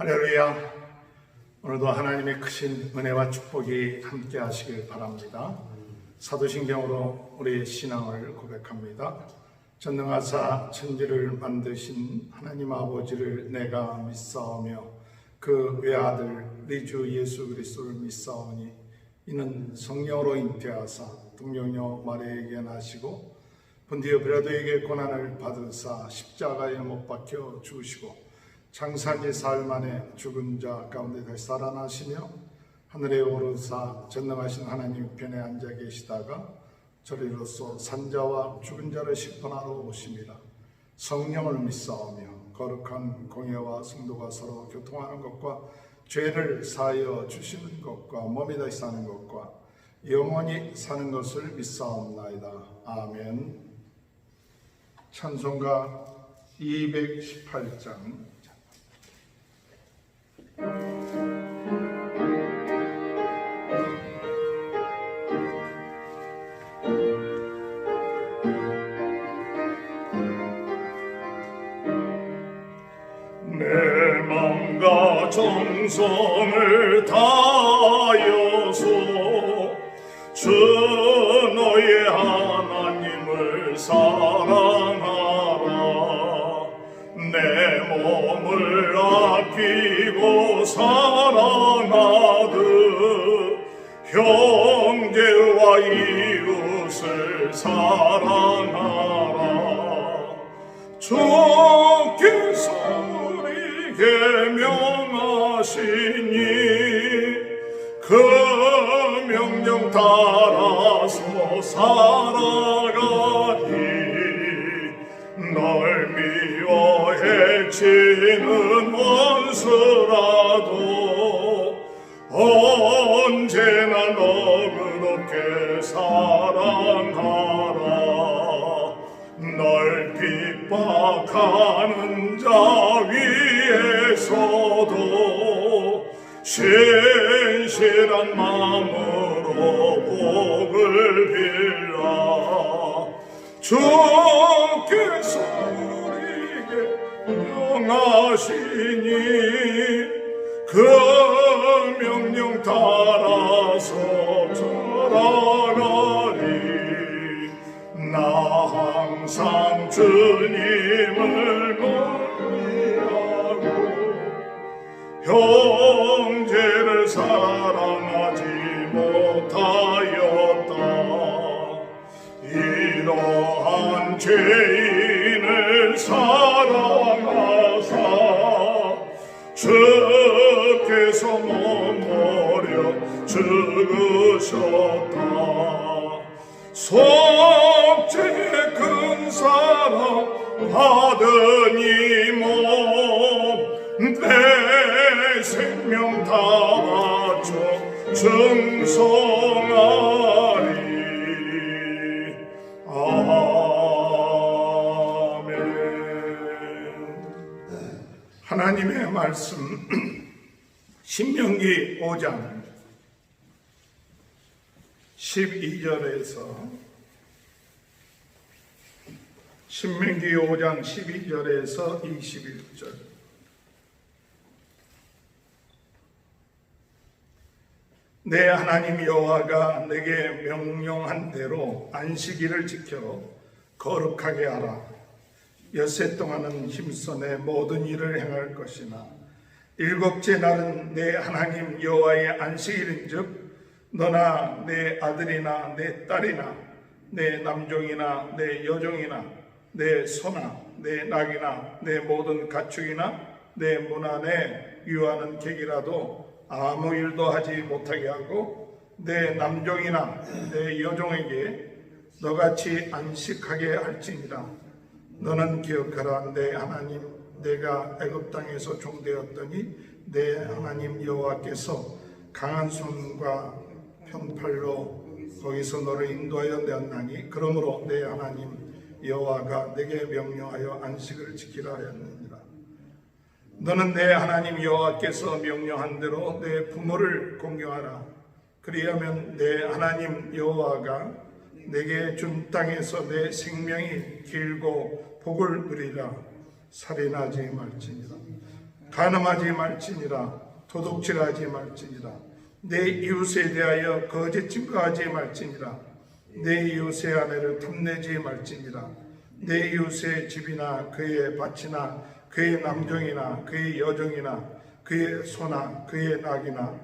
할렐루야. 오늘도 하나님의 크신 은혜와 축복이 함께 하시길 바랍니다. 사도신경으로 우리의 신앙을 고백합니다. 전능하사 천지를 만드신 하나님 아버지를 내가 믿사오며 그 외아들 우리 주 예수 그리스도를 믿사오니 이는 성령으로 잉태하사 동정녀 마리아에게 나시고 본디오 빌라도에게 고난을 받으사 십자가에 못 박혀 죽으시고 장사지 사흘 만에 죽은 자 가운데 다시 살아나시며 하늘에 오르사 전능하신 하나님 편에 앉아 계시다가 저리로서 산자와 죽은 자를 심판하러 오십니다. 성령을 믿사오며 거룩한 공예와 성도가 서로 교통하는 것과 죄를 사하여 주시는 것과 몸이 다시 사는 것과 영원히 사는 것을 믿사옵나이다. 아멘. 찬송가 218장. 내 맘과 정성을 다하여서 주 너의 하나님을 사랑하라. 내 몸을 아끼고 사랑하듯 형제와 이웃을 사랑하라. 주께서 우리에게 명하시니 그 명령 따라서 살아가니 널 미워 해치는 원수라도 언제나 너그럽게 사랑하라. 널 핍박하는 자 위에서도 신실한 마음으로 복을 빌라. 주께서 우리에게 명하시니 그 명령 따라서 살아가리. 나 항상 주님을 멀리하고 형제를 사랑하지 못하였다. 이러한 죄인을 사랑하사 주께서 머무려 죽으셨다. 속죄의 큰 사랑 받은 이 몸 내 생명 다 바쳐 충성하리. 아멘. 하나님의 말씀 신명기 5장 12절에서 신명기 5장 12절에서 21절. 내 하나님 여호와가 내게 명령한 대로 안식일을 지켜 거룩하게 하라. 엿새 동안은 힘써 내 모든 일을 행할 것이나 일곱째 날은 내 하나님 여호와의 안식일인즉 너나 내 아들이나 내 딸이나 내 남종이나 내 여종이나 내 소나 내 낙이나 내 모든 가축이나 내 문 안에 유하는 객이라도 아무 일도 하지 못하게 하고 내 남종이나 내 여종에게 너같이 안식하게 할지니라. 너는 기억하라. 내 하나님 내가 애굽 땅에서 종되었더니 내 하나님 여호와께서 강한 손과 편팔로 거기서 너를 인도하여 내었나니 그러므로 내 하나님 여호와가 내게 명령하여 안식을 지키라 하였느니라. 너는 내 하나님 여호와께서 명령한 대로 내 부모를 공경하라. 그리하면 내 하나님 여호와가 내게 준 땅에서 내 생명이 길고 복을 누리라. 살인하지 말지니라. 간음하지 말지니라. 도둑질하지 말지니라. 내 이웃에 대하여 거짓 증거하지 말지니라. 내 이웃의 아내를 탐내지 말지니라. 내 이웃의 집이나 그의 밭이나 그의 남종이나 그의 여종이나 그의 소나 그의 낙이나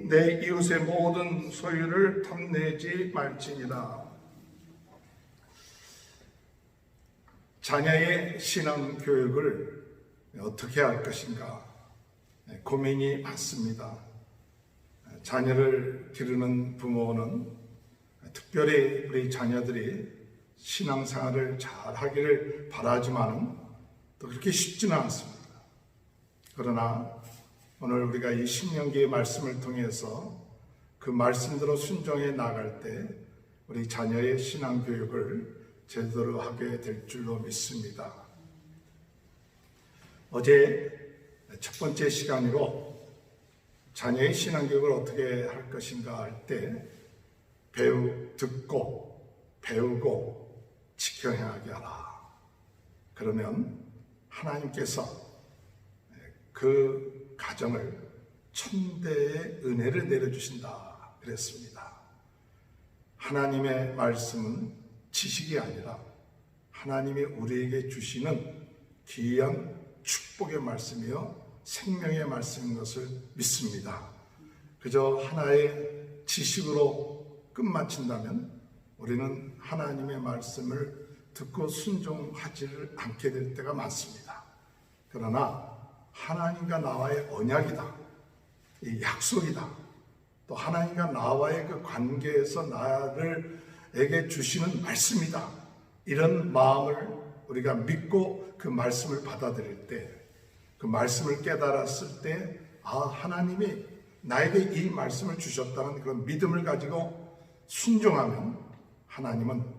내 이웃의 모든 소유를 탐내지 말지니라. 자녀의 신앙 교육을 어떻게 할 것인가 고민이 많습니다. 자녀를 기르는 부모는 특별히 우리 자녀들이 신앙생활을 잘 하기를 바라지만은 또 그렇게 쉽지는 않습니다. 그러나 오늘 우리가 이 신명기의 말씀을 통해서 그 말씀대로 순종해 나갈 때 우리 자녀의 신앙 교육을 제대로 하게 될 줄로 믿습니다. 어제 첫 번째 시간으로 자녀의 신앙 교육을 어떻게 할 것인가 할 때 듣고 배우고 지켜 행하게 하라. 그러면 하나님께서 그 가정을 천대의 은혜를 내려주신다 그랬습니다. 하나님의 말씀은 지식이 아니라 하나님이 우리에게 주시는 귀한 축복의 말씀이요 생명의 말씀인 것을 믿습니다. 그저 하나의 지식으로 끝마친다면 우리는 하나님의 말씀을 듣고 순종하지를 않게 될 때가 많습니다. 그러나 하나님과 나와의 언약이다, 이 약속이다, 또 하나님과 나와의 그 관계에서 나를에게 주시는 말씀이다, 이런 마음을 우리가 믿고 그 말씀을 받아들일 때, 그 말씀을 깨달았을 때 하나님이 나에게 이 말씀을 주셨다는 그런 믿음을 가지고 순종하면 하나님은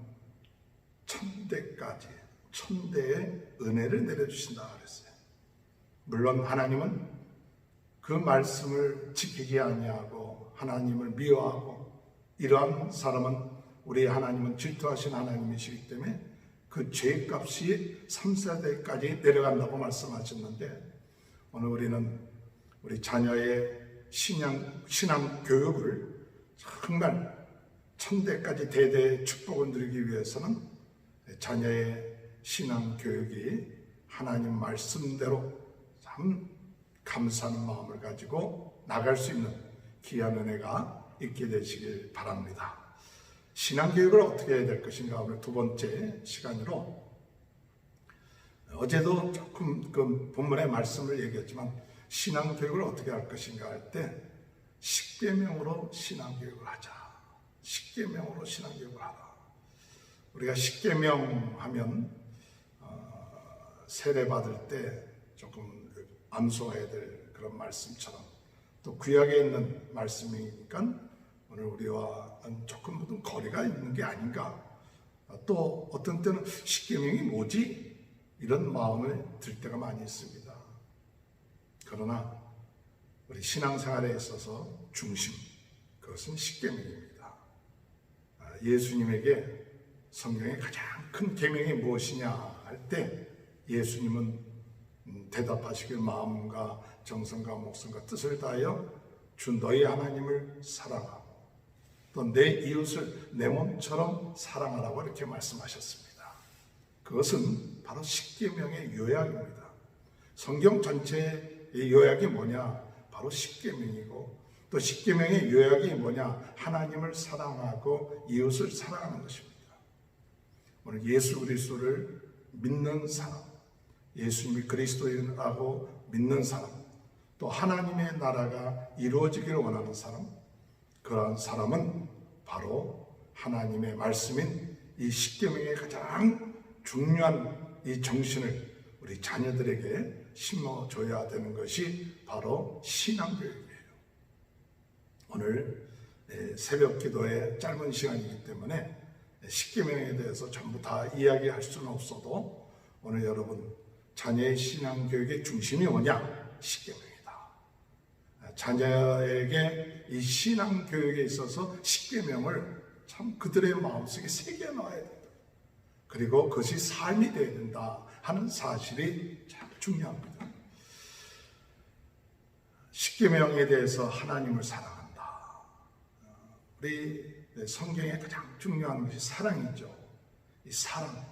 천대의 은혜를 내려주신다 그랬어요. 물론 하나님은 그 말씀을 지키지 아니하고 하나님을 미워하고 이러한 사람은 우리 하나님은 질투하신 하나님이시기 때문에 그 죄값이 3세대까지 내려간다고 말씀하셨는데, 오늘 우리는 우리 자녀의 신앙 교육을 정말 천대까지 대대의 축복을 누리기 위해서는 자녀의 신앙 교육이 하나님 말씀대로 참 감사하는 마음을 가지고 나갈 수 있는 귀한 은혜가 있게 되시길 바랍니다. 신앙 교육을 어떻게 해야 될 것인가, 오늘 두 번째 시간으로, 어제도 조금 그 본문의 말씀을 얘기했지만 신앙 교육을 어떻게 할 것인가 할 때 십계명으로 신앙 교육을 하자. 십계명으로 신앙 교육을 하라. 우리가 십계명 하면 세례 받을 때 조금 암송해야 될 그런 말씀처럼 또 구약에 있는 말씀이니까 오늘 우리와는 조금 거리가 있는 게 아닌가. 또 어떤 때는 십계명이 뭐지? 이런 마음을 들 때가 많이 있습니다. 그러나 우리 신앙생활에 있어서 중심, 그것은 십계명입니다. 예수님에게 성경의 가장 큰 계명이 무엇이냐 할 때 예수님은 대답하시길 마음과 정성과 목숨과 뜻을 다하여 주 너희 하나님을 사랑하고 또 내 이웃을 내 몸처럼 사랑하라고 이렇게 말씀하셨습니다. 그것은 바로 십계명의 요약입니다. 성경 전체의 요약이 뭐냐? 바로 십계명이고, 또 십계명의 요약이 뭐냐? 하나님을 사랑하고 이웃을 사랑하는 것입니다. 오늘 예수 그리스도를 믿는 사람, 예수님이 그리스도인이라고 믿는 사람, 또 하나님의 나라가 이루어지기를 원하는 사람, 그러한 사람은 바로 하나님의 말씀인 이 십계명의 가장 중요한 이 정신을 우리 자녀들에게 심어줘야 되는 것이 바로 신앙교육이에요. 오늘 새벽 기도의 짧은 시간이기 때문에 십계명에 대해서 전부 다 이야기할 수는 없어도 오늘 여러분 자녀의 신앙교육의 중심이 뭐냐? 십계명이다. 자녀에게 이 신앙교육에 있어서 십계명을 참 그들의 마음속에 새겨넣어야 된다. 그리고 그것이 삶이 되어야 된다 하는 사실이 참 중요합니다. 십계명에 대해서 하나님을 사랑한다. 우리 성경에 가장 중요한 것이 사랑이죠. 이 사랑,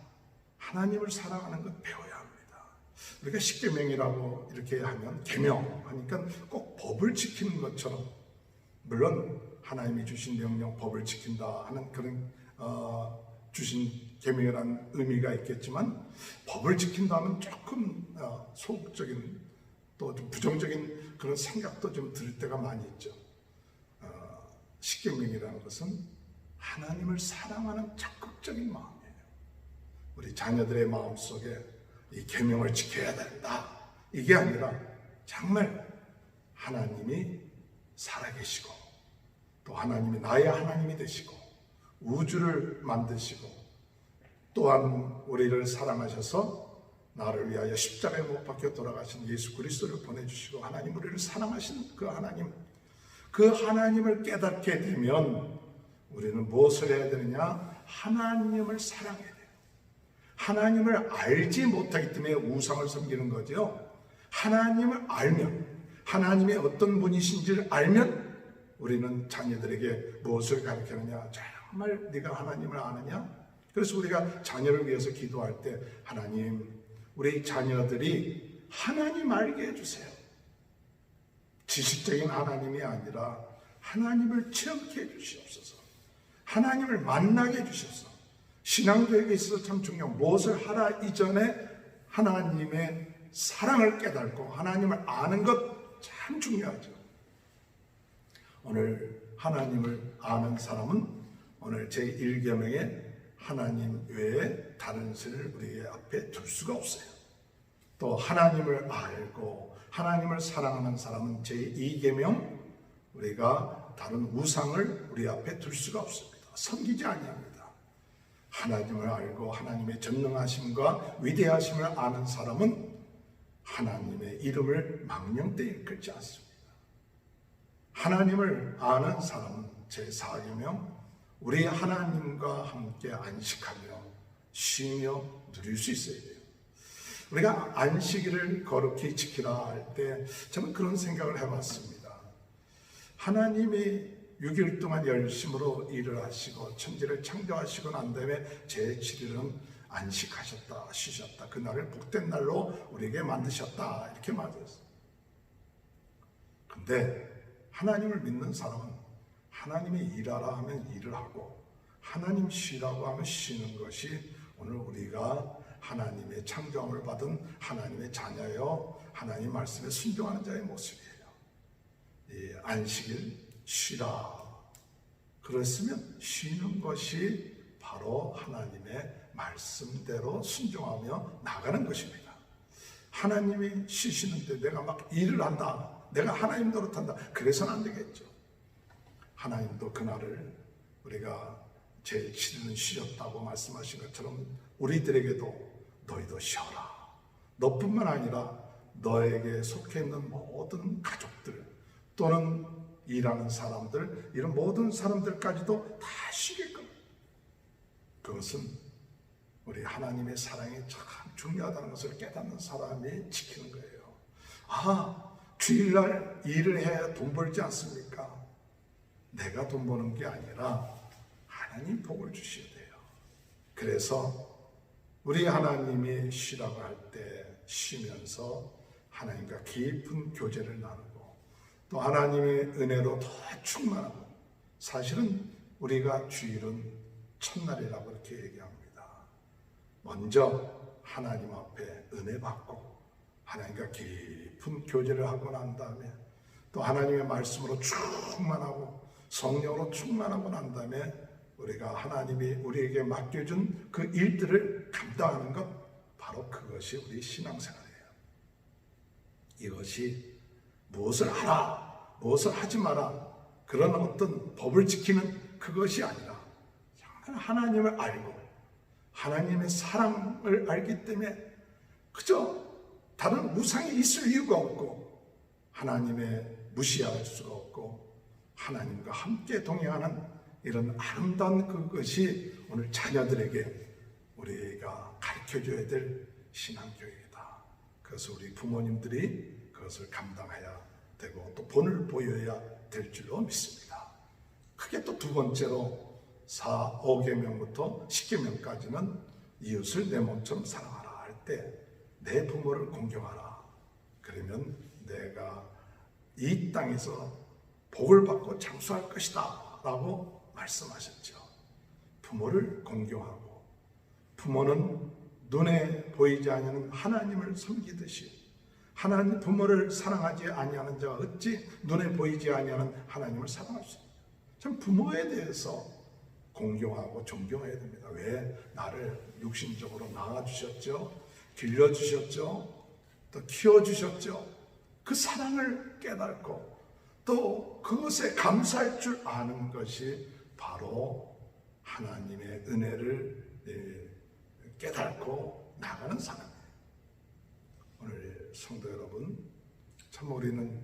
하나님을 사랑하는 것 배워야 합니다. 우리가 십계명이라고 이렇게 하면 계명 하니까 꼭 법을 지키는 것처럼, 물론 하나님이 주신 명령 법을 지킨다 하는 그런 주신 계명이라는 의미가 있겠지만, 법을 지킨다면 조금 소극적인 또 좀 부정적인 그런 생각도 좀 들 때가 많이 있죠. 십계명이라는 것은 하나님을 사랑하는 적극적인 마음이에요. 우리 자녀들의 마음속에 이 계명을 지켜야 된다, 이게 아니라 정말 하나님이 살아계시고 또 하나님이 나의 하나님이 되시고 우주를 만드시고 또한 우리를 사랑하셔서 나를 위하여 십자가에 못 박혀 돌아가신 예수 그리스도를 보내주시고 하나님 우리를 사랑하신 그 하나님을 깨닫게 되면 우리는 무엇을 해야 되느냐? 하나님을 사랑해야 돼요. 하나님을 알지 못하기 때문에 우상을 섬기는 거죠. 하나님을 알면, 하나님의 어떤 분이신지를 알면 우리는 자녀들에게 무엇을 가르치느냐? 정말 네가 하나님을 아느냐? 그래서 우리가 자녀를 위해서 기도할 때, 하나님, 우리 자녀들이 하나님 알게 해주세요. 지식적인 하나님이 아니라 하나님을 체험케 해주시옵소서. 하나님을 만나게 해주셔서, 신앙교육에 있어서 참 중요한, 무엇을 하라 이전에 하나님의 사랑을 깨닫고 하나님을 아는 것 참 중요하죠. 오늘 하나님을 아는 사람은 오늘 제1계명에 하나님 외에 다른 신을 우리 앞에 둘 수가 없어요. 또 하나님을 알고 하나님을 사랑하는 사람은 제2계명, 우리가 다른 우상을 우리 앞에 둘 수가 없습니다. 섬기지 아니합니다. 하나님을 알고 하나님의 전능하심과 위대하심을 아는 사람은 하나님의 이름을 망령되이 일컬지 않습니다. 하나님을 아는 사람은 제4계명, 우리 하나님과 함께 안식하며 쉬며 누릴 수 있어야 돼요. 우리가 안식일을 거룩히 지키라 할 때 저는 그런 생각을 해봤습니다. 하나님이 6일 동안 열심으로 일을 하시고 천지를 창조하시고 난 다음에 제7일은 안식하셨다, 쉬셨다, 그날을 복된 날로 우리에게 만드셨다, 이렇게 말했어요. 근데 하나님을 믿는 사람은 하나님이 일하라 하면 일을 하고 하나님 쉬라고 하면 쉬는 것이 오늘 우리가 하나님의 창조함을 받은 하나님의 자녀여 하나님 말씀에 순종하는 자의 모습이에요. 이 안식일 쉬라 그랬으면 쉬는 것이 바로 하나님의 말씀대로 순종하며 나가는 것입니다. 하나님이 쉬시는데 내가 막 일을 한다, 내가 하나님 노릇한다, 그래서는 안 되겠죠. 하나님도 그날을 우리가 제일 7일은 쉬었다고 말씀하신 것처럼 우리들에게도 너희도 쉬어라, 너뿐만 아니라 너에게 속해 있는 모든 가족들 또는 일하는 사람들, 이런 모든 사람들까지도 다 쉬게끔. 그것은 우리 하나님의 사랑이 참 중요하다는 것을 깨닫는 사람이 지키는 거예요. 아, 주일날 일을 해야 돈 벌지 않습니까? 내가 돈 버는 게 아니라 하나님 복을 주셔야 돼요. 그래서 우리 하나님이 쉬라고 할 때 쉬면서 하나님과 깊은 교제를 나누고 또 하나님의 은혜로 더 충만하고, 사실은 우리가 주일은 첫날이라고 이렇게 얘기합니다. 먼저 하나님 앞에 은혜 받고 하나님과 깊은 교제를 하고 난 다음에 또 하나님의 말씀으로 충만하고 성령으로 충만하고 난 다음에 우리가 하나님이 우리에게 맡겨준 그 일들을 감당하는 것, 바로 그것이 우리 신앙생활이에요. 이것이 무엇을 하라, 무엇을 하지 마라, 그런 어떤 법을 지키는 그것이 아니라 정말 하나님을 알고 하나님의 사랑을 알기 때문에 그저 다른 우상이 있을 이유가 없고 하나님의 무시할 수가 없고 하나님과 함께 동행하는 이런 아름다운 그것이 오늘 자녀들에게 우리가 가르쳐줘야 될 신앙교육이다. 그래서 우리 부모님들이 그것을 감당해야 되고 또 본을 보여야 될 줄로 믿습니다. 크게 또 두 번째로 5계명부터 10계명까지는 이웃을 내 몸처럼 사랑하라 할 때 내 부모를 공경하라. 그러면 내가 이 땅에서 복을 받고 장수할 것이다 라고 말씀하셨죠. 부모를 공경하고, 부모는 눈에 보이지 아니하는 하나님을 섬기듯이 하나님 부모를 사랑하지 아니하는 자가 어찌 눈에 보이지 아니하는 하나님을 사랑할 수 있느냐. 참 부모에 대해서 공경하고 존경해야 됩니다. 왜 나를 육신적으로 낳아주셨죠? 길러주셨죠? 또 키워주셨죠? 그 사랑을 깨닫고 또 그것에 감사할 줄 아는 것이 바로 하나님의 은혜를 깨닫고 나가는 사람이에요. 오늘 성도 여러분, 참 우리는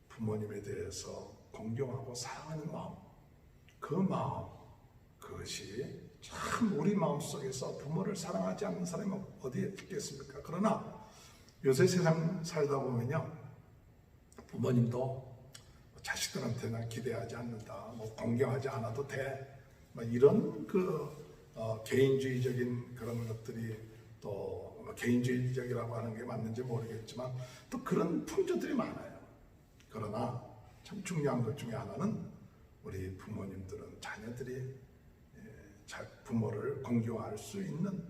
부모님에 대해서 공경하고 사랑하는 마음, 그 마음, 그것이 참 우리 마음속에서 부모를 사랑하지 않는 사람이 어디에 있겠습니까? 그러나 요새 세상 살다 보면요, 부모님도 자식들한테는 기대하지 않는다, 공경하지 않아도 돼, 이런 개인주의적인 그런 것들이 또 개인주의적이라고 하는 게 맞는지 모르겠지만 또 그런 풍조들이 많아요. 그러나 참 중요한 것 중에 하나는 우리 부모님들은 자녀들이 부모를 공경할 수 있는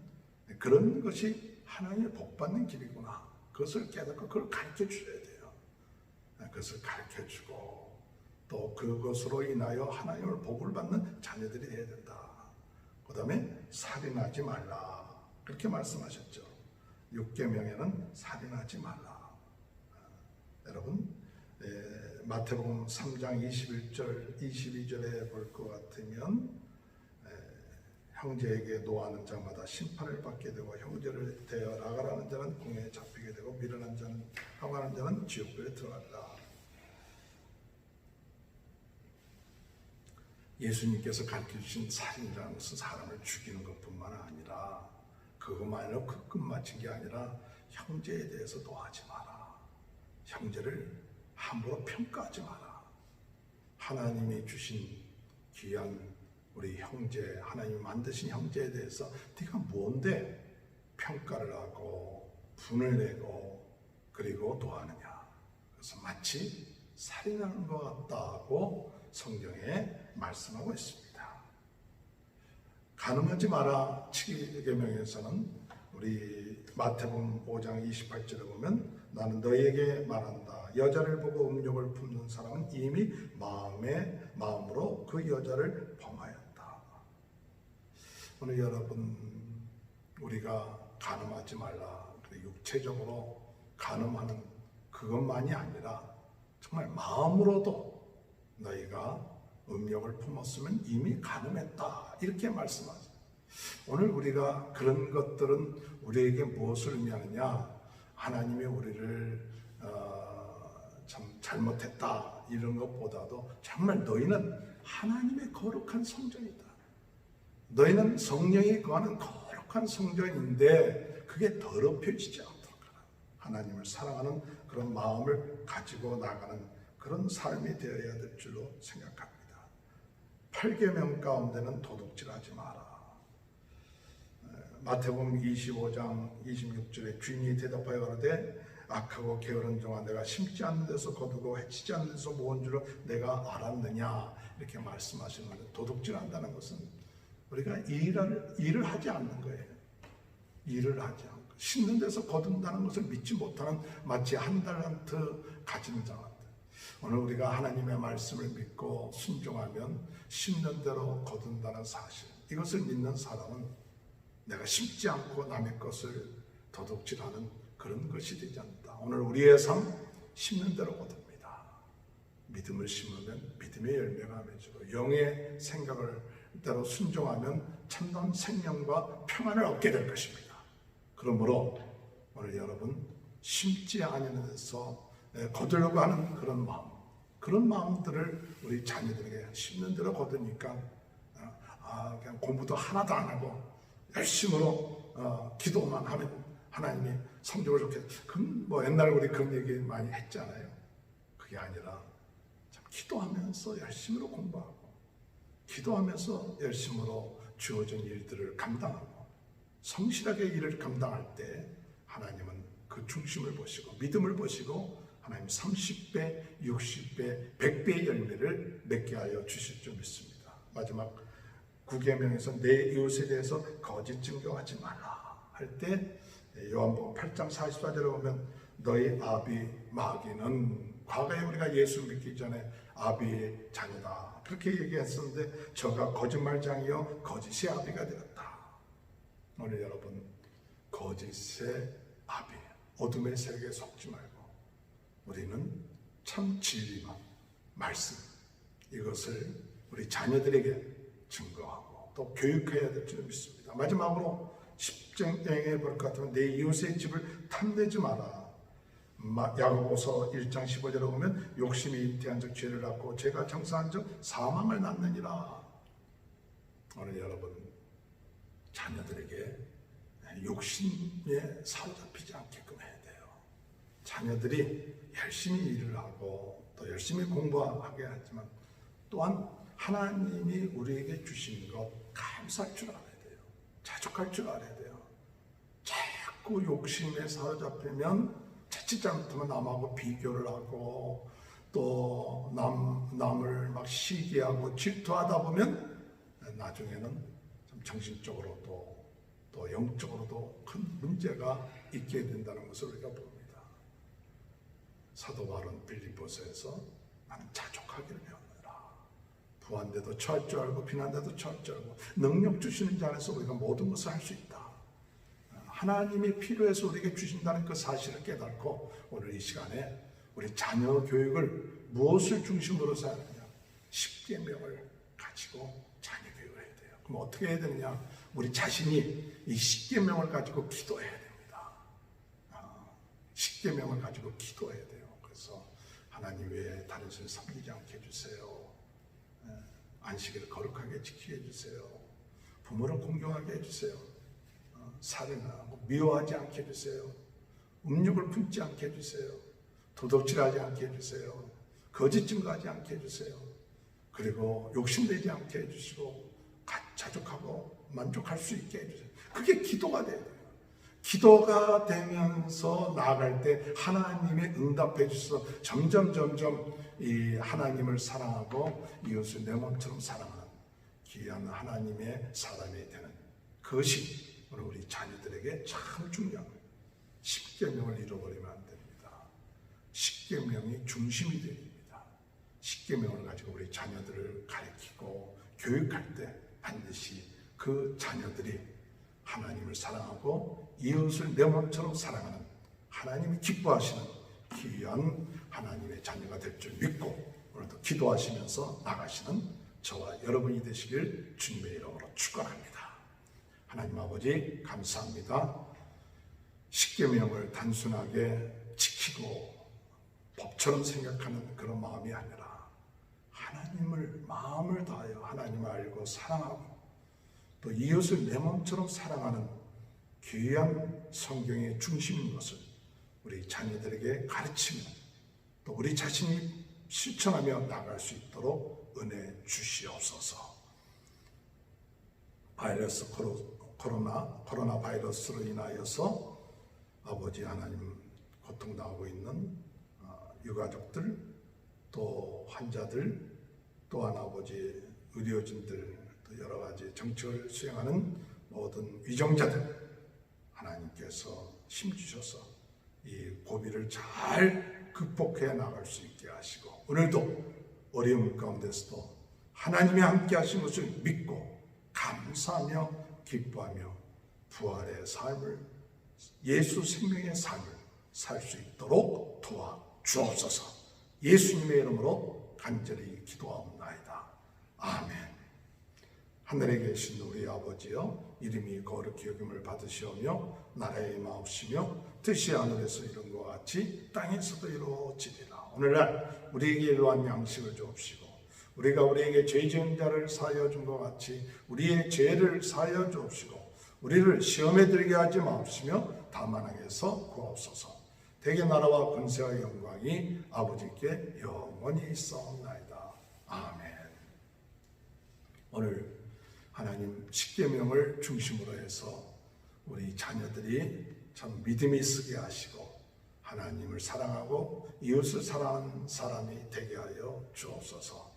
그런 것이 하나님의 복받는 길이구나. 그것을 깨닫고 그걸 가르쳐 주셔야 돼요. 그것을 가르쳐 주고 또 그것으로 인하여 하나님을 복을 받는 자녀들이 되어야 된다. 그 다음에 살인하지 말라. 그렇게 말씀하셨죠. 6계명에는 살인하지 말라. 여러분, 마태복음 3장 21절, 22절에 볼 것 같으면 형제에게 노하는 자마다 심판을 받게 되고 형제를 대하여 나가라는 자는 공에 잡히게 되고 미련한 자는 항하는 자는 지옥불에 들어간다. 예수님께서 가르쳐주신 살인이라는 것은 사람을 죽이는 것뿐만 아니라 그것만으로 끝마친 게 아니라 형제에 대해서 노하지 마라. 형제를 함부로 평가하지 마라. 하나님이 주신 귀한 우리 형제, 하나님이 만드신 형제에 대해서 네가 뭔데 평가를 하고 분을 내고 그리고 노하느냐. 그래서 마치 살인하는 것 같다고 성경에 말씀하고 있습니다. 간음하지 마라 7계명에서는 우리 마태복음 5장 28절에 보면 나는 너희에게 말한다. 여자를 보고 음욕을 품는 사람은 이미 마음으로 그 여자를 범하였다. 오늘 여러분, 우리가 간음하지 말라. 육체적으로 간음하는 그것만이 아니라 정말 마음으로도 너희가 음욕을 품었으면 이미 간음했다. 이렇게 말씀하세요. 오늘 우리가 그런 것들은 우리에게 무엇을 의미하느냐? 하나님이 우리를 참 잘못했다 이런 것보다도 정말 너희는 하나님의 거룩한 성전이다. 너희는 성령이 거하는 거룩한 성전인데 그게 더럽혀지지 않도록 하나님을 사랑하는 그런 마음을 가지고 나가는 그런 삶이 되어야 될 줄로 생각합니다. 8계명 가운데는 도둑질하지 마라. 마태복음 25장 26절에 주인이 대답하여 가로되 악하고 게으른 종아 내가 심지 않는 데서 거두고 해치지 않는 데서 모은 줄을 내가 알았느냐 이렇게 말씀하시는데 도둑질한다는 것은 우리가 일을 하지 않는 거예요. 일을 하지 않고 심는 데서 거둔다는 것을 믿지 못하는 마치 한 달란트 가진 자한테 오늘 우리가 하나님의 말씀을 믿고 순종하면 심는 대로 거둔다는 사실 이것을 믿는 사람은 내가 심지 않고 남의 것을 도둑질하는 그런 것이 되지 않는다. 오늘 우리의 삶 심는 대로 거둡니다. 믿음을 심으면 믿음의 열매가 맺고 영의 생각을 대로 순종하면 참된 생명과 평안을 얻게 될 것입니다. 그러므로 오늘 여러분 심지 않는 데서 거두려고 하는 그런 마음들을 우리 자녀들에게 심는 대로 거두니까 그냥 공부도 하나도 안 하고 열심으로 기도만 하면 하나님이 성적을 좋게 그건 옛날에 우리 그런 얘기 많이 했잖아요. 그게 그게 아니라 참 기도하면서 열심으로 공부하고 기도하면서 열심으로 주어진 일들을 감당하고 성실하게 일을 감당할 때 하나님은 그 중심을 보시고 믿음을 보시고 하나님 30배, 60배, 100배의 열매를 맺게 하여 주실 줄 믿습니다. 마지막 9계명에서 내 이웃에 대해서 거짓 증거하지 말라 할 때 요한복음 8장 44절에 보면 너희 아비 마귀는 과거에 우리가 예수 믿기 전에 아비의 자녀다 그렇게 얘기했었는데 저가 거짓말장이요 거짓의 아비가 되었다. 오늘 여러분 거짓의 아비 어둠의 세계에 속지 말고 우리는 참 진리만 말씀 이것을 우리 자녀들에게 증거하고 또 교육해야 될 줄 믿습니다. 마지막으로 십쟁행에 볼 것 같으면 내 이웃의 집을 탐내지 마라. 야고보서 1장 15절에 보면 욕심이 잉태한 적 죄를 낳고 죄가 장사한 적 사망을 낳느니라. 오늘 여러분 자녀들에게 욕심에 사로잡히지 않게끔 해야 돼요. 자녀들이 열심히 일을 하고 또 열심히 공부하게 하지만 또한 하나님이 우리에게 주신 것 감사할 줄 알아야 돼요. 자족할 줄 알아야 돼요. 자꾸 욕심에 사로잡히면 자칫 잘못하면 남하고 비교를 하고 또 남을 막 시기하고 질투하다 보면 나중에는 좀 정신적으로도 또 영적으로도 큰 문제가 있게 된다는 것을 우리가 봅니다. 사도 바울은 빌립보서에서 나는 자족하기를 배웠노라. 부한데도 처할 줄 알고 비난데도 처할 줄 알고 능력 주시는 자 안에서 우리가 모든 것을 할 수 있다. 하나님이 필요해서 우리에게 주신다는 그 사실을 깨닫고 오늘 이 시간에 우리 자녀 교육을 무엇을 중심으로 해야 하느냐? 십계명을 가지고 자녀 교육을 해야 돼요. 그럼 어떻게 해야 되느냐? 우리 자신이 이 십계명을 가지고 기도해야 됩니다. 십계명을 가지고 기도해야 돼요. 그래서 하나님 외에 다른 신을 섬기지 않게 해주세요. 안식일을 거룩하게 지키게 해주세요. 부모를 공경하게 해주세요. 살인하고 미워하지 않게 해주세요. 음욕을 품지 않게 해주세요. 도둑질하지 않게 해주세요. 거짓 증거하지 않게 해주세요. 그리고 욕심내지 않게 해주시고 자족하고 만족할 수 있게 해주세요. 그게 기도가 돼야 돼요. 기도가 되면서 나아갈 때 하나님의 응답해 주셔서 점점 이 하나님을 사랑하고 이웃을 내 몸처럼 사랑하는 귀한 하나님의 사람이 되는 그것이 우리 자녀들에게 참 중요한 거예요. 십계명을 잃어버리면 안 됩니다. 십계명이 중심이 됩니다. 십계명을 가지고 우리 자녀들을 가르치고 교육할 때 반드시 그 자녀들이 하나님을 사랑하고 이웃을 내 몸처럼 사랑하는 하나님이 기뻐하시는 귀한 하나님의 자녀가 될 줄 믿고 오늘도 기도하시면서 나가시는 저와 여러분이 되시길 주님의 이름으로 축원합니다. 하나님 아버지 감사합니다. 십계명을 단순하게 지키고 법처럼 생각하는 그런 마음이 아니라 하나님을 마음을 다하여 하나님을 알고 사랑하고 또 이웃을 내 몸처럼 사랑하는 귀한 성경의 중심인 것을 우리 자녀들에게 가르치며 또 우리 자신이 실천하며 나갈 수 있도록 은혜 주시옵소서. 코로나 바이러스로 인하여서 아버지 하나님 고통당하고 있는 유가족들 또 환자들 또한 아버지 의료진들 또 여러 가지 정책을 수행하는 모든 위정자들 하나님께서 힘주셔서 이 고비를 잘 극복해 나갈 수 있게 하시고 오늘도 어려움 가운데서도 하나님이 함께 하신 것을 믿고 감사하며 기뻐하며 부활의 삶을 예수 생명의 삶을 살 수 있도록 도와 주옵소서. 예수님의 이름으로 간절히 기도하옵나이다. 아멘. 하늘에 계신 우리 아버지여 이름이 거룩히 여김을 받으시오며 나라의 임하옵시며 뜻이 하늘에서 이룬 것 같이 땅에서도 이루어지리라. 오늘날 우리에게 일용할 양식을 주옵시고 우리가 우리에게 죄 지은 자를 사하여 준 것 같이 우리의 죄를 사하여 주옵시고 우리를 시험에 들게 하지 마옵시며 다만 악에서 구하옵소서. 대개 나라와 권세와 영광이 아버지께 영원히 있사옵나이다. 아멘. 오늘 하나님 십계명을 중심으로 해서 우리 자녀들이 참 믿음이 있게 하시고 하나님을 사랑하고 이웃을 사랑하는 사람이 되게 하여 주옵소서.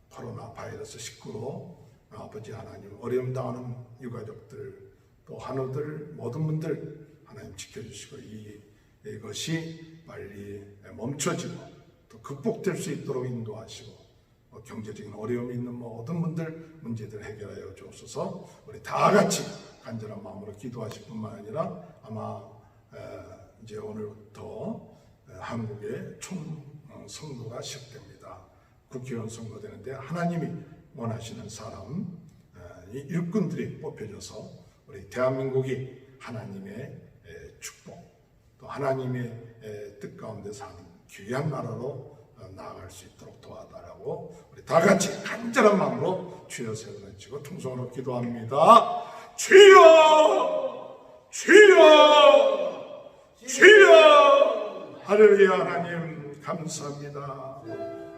코로나 바이러스 19로 아버지 하나님 어려움 당하는 유가족들 또 한우들 모든 분들 하나님 지켜주시고 이것이 빨리 멈춰지고 또 극복될 수 있도록 인도하시고 경제적인 어려움이 있는 모든 분들 문제들 해결하여 주옵소서. 우리 다 같이 간절한 마음으로 기도하실 뿐만 아니라 아마 이제 오늘부터 한국의 총선거가 시작됩니다. 국회의원 선거되는데 하나님이 원하시는 사람 이 일꾼들이 뽑혀져서 우리 대한민국이 하나님의 축복 또 하나님의 뜻 가운데 사는 귀한 나라로 나아갈 수 있도록 도와달라고 우리 다 같이 간절한 마음으로 주여 세워지고 통성으로 기도합니다. 주여 주여 주여. 할렐루야. 하나님 감사합니다.